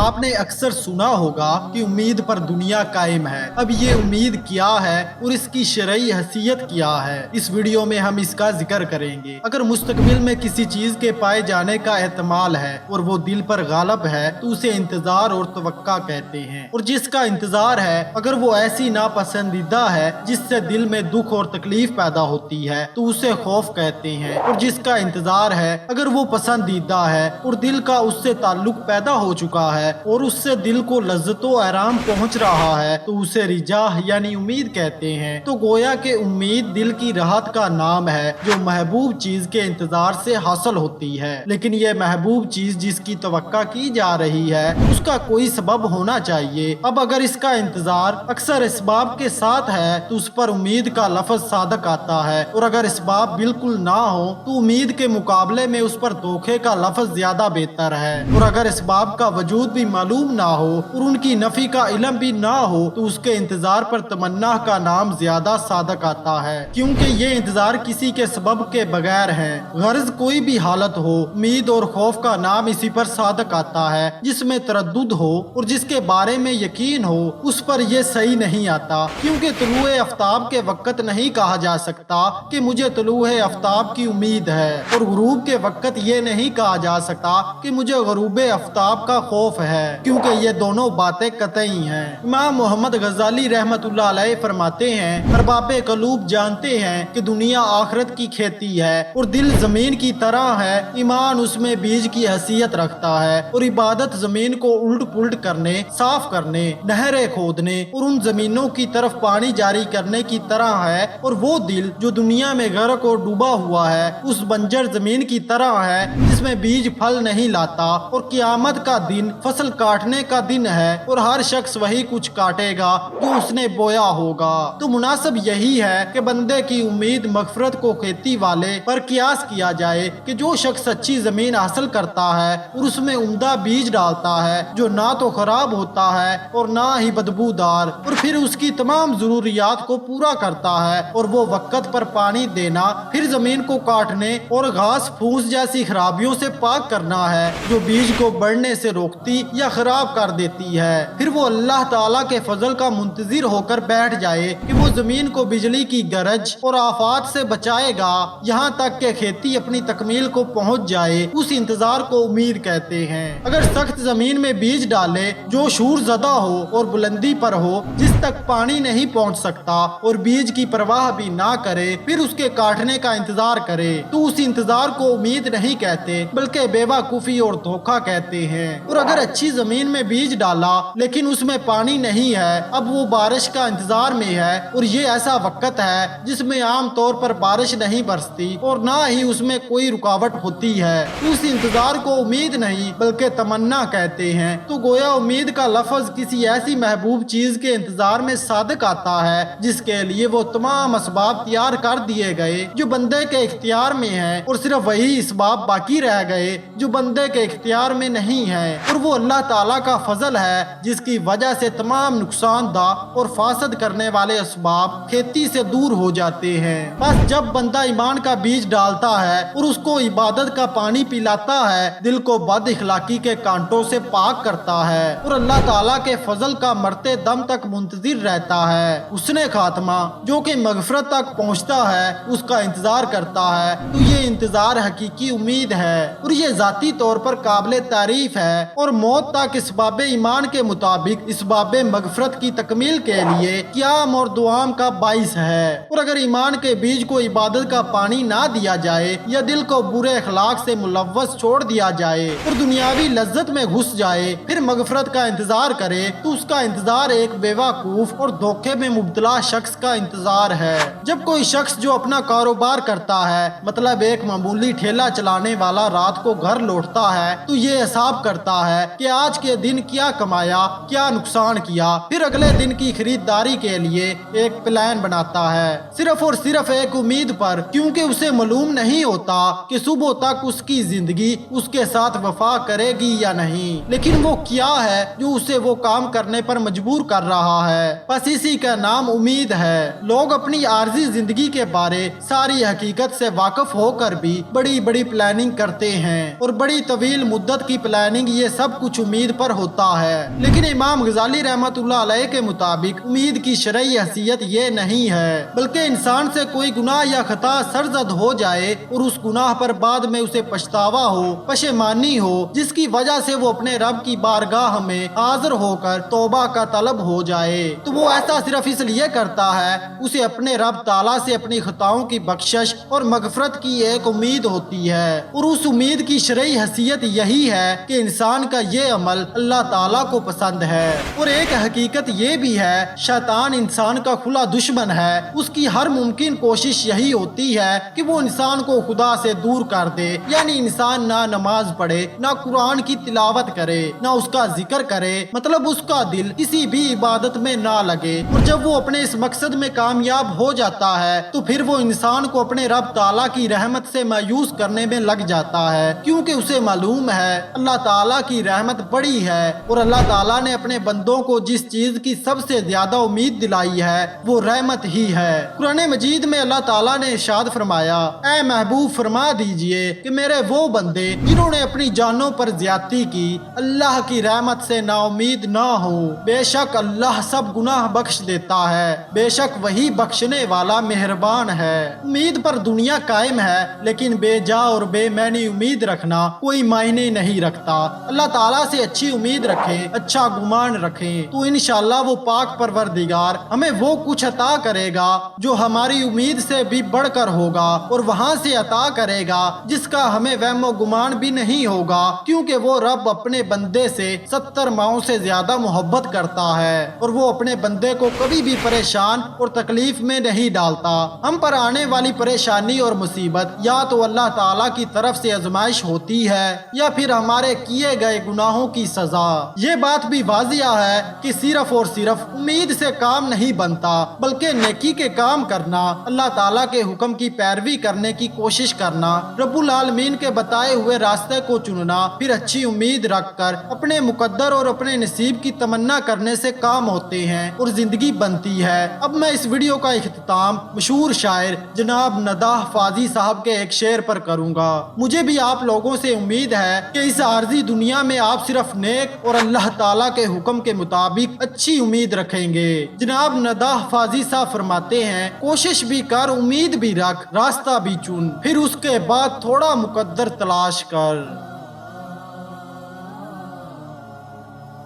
आपने अक्सर सुना होगा कि उम्मीद पर दुनिया कायम है। अब ये उम्मीद क्या है और इसकी शरई हैसियत क्या है, इस वीडियो में हम इसका जिक्र करेंगे। अगर मुस्तकबिल में किसी चीज के पाए जाने का एहतमाल है और वो दिल पर गालब है तो उसे इंतजार और तवक्का कहते हैं। और जिसका इंतजार है अगर वो ऐसी नापसंदीदा है जिससे दिल में दुख और तकलीफ पैदा होती है तो उसे खौफ कहते हैं। और जिसका इंतजार है अगर वो पसंदीदा है और दिल का उससे ताल्लुक पैदा हो चुका है और उससे दिल को लज्जतो आराम पहुंच रहा है तो उसे रिजा यानी उम्मीद कहते हैं। तो गोया के उम्मीद दिल की राहत का नाम है जो महबूब चीज के इंतजार से हासिल होती है। लेकिन ये महबूब चीज जिसकी तवक्का की जा रही है उसका कोई सबब होना चाहिए। अब अगर इसका इंतजार अक्सर इसबाब के साथ है तो उस पर उम्मीद का लफ्ज सादक आता है, और अगर इसबाब बिल्कुल ना हो तो उम्मीद के मुकाबले में उस पर धोखे का लफ्ज ज्यादा बेहतर है। और अगर इसबाब का वजूद भी मालूम ना हो और उनकी नफी का इल्म भी ना हो तो उसके इंतजार पर तमन्ना का नाम ज्यादा सादक आता है, क्योंकि ये इंतजार किसी के सबब के बगैर है। गर्ज कोई भी हालत हो, उम्मीद और खौफ का नाम इसी पर सादक आता है। जिसमें तरद्दुद हो और जिसके बारे में यकीन हो उस पर यह सही नहीं आता, क्योंकि तुलुए आफ्ताब के वक्त नहीं कहा जा सकता कि मुझे तुलुए आफ्ताब की उम्मीद है, और गुरूब के वक्त ये नहीं कहा जा सकता कि मुझे गरूब आफ्ताब का खौफ है, क्योंकि ये दोनों बातें कतई हैं। इमाम मोहम्मद गजाली रहमतुल्लाह अलैह फरमाते हैं, अरबाबे कलूब जानते हैं कि दुनिया आखिरत की खेती है और दिल जमीन की तरह है। ईमान उसमें बीज की हैसियत रखता है और इबादत जमीन को उल्ट पुल्ट करने, साफ करने, नहरें खोदने और उन जमीनों की तरफ पानी जारी करने की तरह है। और वो दिल जो दुनिया में गर्क और डूबा हुआ है उस बंजर जमीन की तरह है जिसमें बीज फल नहीं लाता। और क़यामत का दिन फसल काटने का दिन है और हर शख्स वही कुछ काटेगा जो उसने बोया होगा। तो मुनासिब यही है कि बंदे की उम्मीद मगफरत को खेती वाले पर कियास किया जाए कि जो शख्स अच्छी जमीन हासिल करता है और उसमें उम्दा बीज डालता है जो ना तो खराब होता है और ना ही बदबूदार, और फिर उसकी तमाम जरूरियात को पूरा करता है, और वो वक्त पर पानी देना, फिर जमीन को काटने और घास फूस जैसी खराबियों से पाक करना है जो बीज को बढ़ने से रोकती या खराब कर देती है। फिर वो अल्लाह ताला के फजल का मुंतजिर होकर बैठ जाए कि वो जमीन को बिजली की गरज और आफात से बचाएगा यहाँ तक कि खेती अपनी तकमील को पहुँच जाए। उस इंतजार को उम्मीद कहते हैं। अगर सख्त जमीन में बीज डाले जो शूर ज़दा हो और बुलंदी पर हो, जिस तक पानी नहीं पहुँच सकता, और बीज की परवाह भी ना करे, फिर उसके काटने का इंतजार करे, तो उस इंतजार को उम्मीद नहीं कहते बल्कि बेवकूफ़ी और धोखा कहते हैं। और अगर अच्छी जमीन में बीज डाला लेकिन उसमें पानी नहीं है, अब वो बारिश का इंतजार में है, और ये ऐसा वक्त है जिसमें आम तौर पर बारिश नहीं बरसती और ना ही उसमें कोई रुकावट होती है, उस इंतजार को उम्मीद नहीं बल्कि तमन्ना कहते हैं। तो गोया उम्मीद का लफ्ज किसी ऐसी महबूब चीज के इंतजार में सादक आता है जिसके लिए वो तमाम असबाब तैयार कर दिए गए जो बंदे के इख्तियार में है, और सिर्फ वही इसबाब बाकी रह गए जो बंदे के इख्तियार में नहीं है। और वो अल्लाह ताला का फजल है जिसकी वजह से तमाम नुकसानदा और फासद करने वाले असबाब खेती से दूर हो जाते हैं। बस जब बंदा ईमान का बीज डालता है और उसको इबादत का पानी पिलाता है, दिल को बद इखलाकी के कांटों से पाक करता है और अल्लाह ताला के फजल का मरते दम तक मुंतजिर रहता है, उसने खात्मा जो कि मगफरत तक पहुंचता है उसका इंतजार करता है, तो ये इंतजार हकीकी उम्मीद है और ये जाती तौर पर काबिल तारीफ है। और मौत तक इसबाब ईमान के मुताबिक इसबाब मगफरत की तकमील के लिए क़याम और दुआम का बाइस है। और अगर ईमान के बीज को इबादत का पानी ना दिया जाए या दिल को बुरे अखलाक से मुलव्वस छोड़ दिया जाए और दुनियावी लज्जत में घुस जाए, फिर मगफरत का इंतजार करे, तो उसका इंतजार एक बेवकूफ और धोखे में मुब्तला शख्स का इंतजार है। जब कोई शख्स जो अपना कारोबार करता है, मतलब एक मामूली ठेला चलाने वाला, रात को घर लौटता है तो ये हिसाब करता है कि आज के दिन क्या कमाया, क्या नुकसान किया, फिर अगले दिन की खरीदारी के लिए एक प्लान बनाता है, सिर्फ और सिर्फ एक उम्मीद पर, क्योंकि उसे मालूम नहीं होता कि सुबह तक उसकी जिंदगी उसके साथ वफा करेगी या नहीं। लेकिन वो क्या है जो उसे वो काम करने पर मजबूर कर रहा है? बस इसी का नाम उम्मीद है। लोग अपनी आर्जी जिंदगी के बारे सारी हकीकत से वाकिफ होकर भी बड़ी बड़ी प्लानिंग करते हैं, और बड़ी तवील मुद्दत की प्लानिंग ये सब कुछ कुछ उम्मीद पर होता है। लेकिन इमाम गजाली रहमतुल्लाह अलैह के मुताबिक उम्मीद की शरई हैसियत ये नहीं है, बल्कि इंसान से कोई गुनाह या खता सरजद हो जाए और उस गुनाह पर बाद में उसे पछतावा हो, पशेमानी हो, जिसकी वजह से वो अपने रब की बारगाह में हाजिर होकर तौबा का तलब हो जाए, तो वो ऐसा सिर्फ इसलिए करता है उसे अपने रब ताला से अपनी खताओं की बख्शिश और मगफरत की एक उम्मीद होती है। और उस उम्मीद की शरई हैसियत यही है कि इंसान का ये अमल अल्लाह ताला को पसंद है। और एक हकीकत ये भी है, शैतान इंसान का खुला दुश्मन है। उसकी हर मुमकिन कोशिश यही होती है कि वो इंसान को खुदा से दूर कर दे, यानी इंसान ना नमाज पढ़े, ना कुरान की तिलावत करे, ना उसका जिक्र करे, मतलब उसका दिल किसी भी इबादत में ना लगे। और जब वो अपने इस मकसद में कामयाब हो जाता है तो फिर वो इंसान को अपने रब ताला की रहमत से मायूस करने में लग जाता है, क्योंकि उसे मालूम है अल्लाह ताला की रहमत बड़ी है और अल्लाह ताला ने अपने बंदों को जिस चीज की सबसे ज्यादा उम्मीद दिलाई है वो रहमत ही है। कुरान मजीद में अल्लाह ताला ने इरशाद फरमाया, ऐ महबूब फरमा दीजिए कि मेरे वो बंदे जिन्होंने अपनी जानों पर ज्यादती की अल्लाह की रहमत से नाउमीद ना हो। बेशक अल्लाह सब गुनाह बख्श देता है, बेशक वही बख्शने वाला मेहरबान है। उम्मीद पर दुनिया कायम है, लेकिन बेजा और बेमैनी उम्मीद रखना कोई मायने नहीं रखता। अल्लाह ताला से अच्छी उम्मीद रखें, अच्छा गुमान रखें, तो इंशाअल्लाह वो पाक परवरदिगार हमें वो कुछ अता करेगा जो हमारी उम्मीद से भी बढ़कर होगा, और वहाँ से अता करेगा जिसका हमें वहमो गुमान भी नहीं होगा, क्योंकि वो रब अपने बंदे से 70 माओं से ज्यादा मोहब्बत करता है और वो अपने बंदे को कभी भी परेशान और तकलीफ में नहीं डालता। हम पर आने वाली परेशानी और मुसीबत या तो अल्लाह ताला की तरफ से आजमाइश होती है या फिर हमारे किए गए गुनाहों की सजा। ये बात भी वाजिया है कि सिर्फ और सिर्फ उम्मीद से काम नहीं बनता, बल्कि नेकी के काम करना, अल्लाह ताला के हुक्म की पैरवी करने की कोशिश करना, रब्बुल आलमीन के बताए हुए रास्ते को चुनना, फिर अच्छी उम्मीद रखकर अपने मुकद्दर और अपने नसीब की तमन्ना करने से काम होते हैं और जिंदगी बनती है। अब मैं इस वीडियो का इख्तिताम मशहूर शायर जनाब नदाह फाजी साहब के एक शेर पर करूंगा। मुझे भी आप लोगों से उम्मीद है कि इस आर्जी दुनिया में आप सिर्फ नेक और अल्लाह ताला के हुक्म के मुताबिक अच्छी उम्मीद रखेंगे। जनाब नदाह फाजी साहब फरमाते हैं, कोशिश भी कर, उम्मीद भी रख, रास्ता भी चुन, फिर उसके बाद थोड़ा मुकद्दर तलाश कर।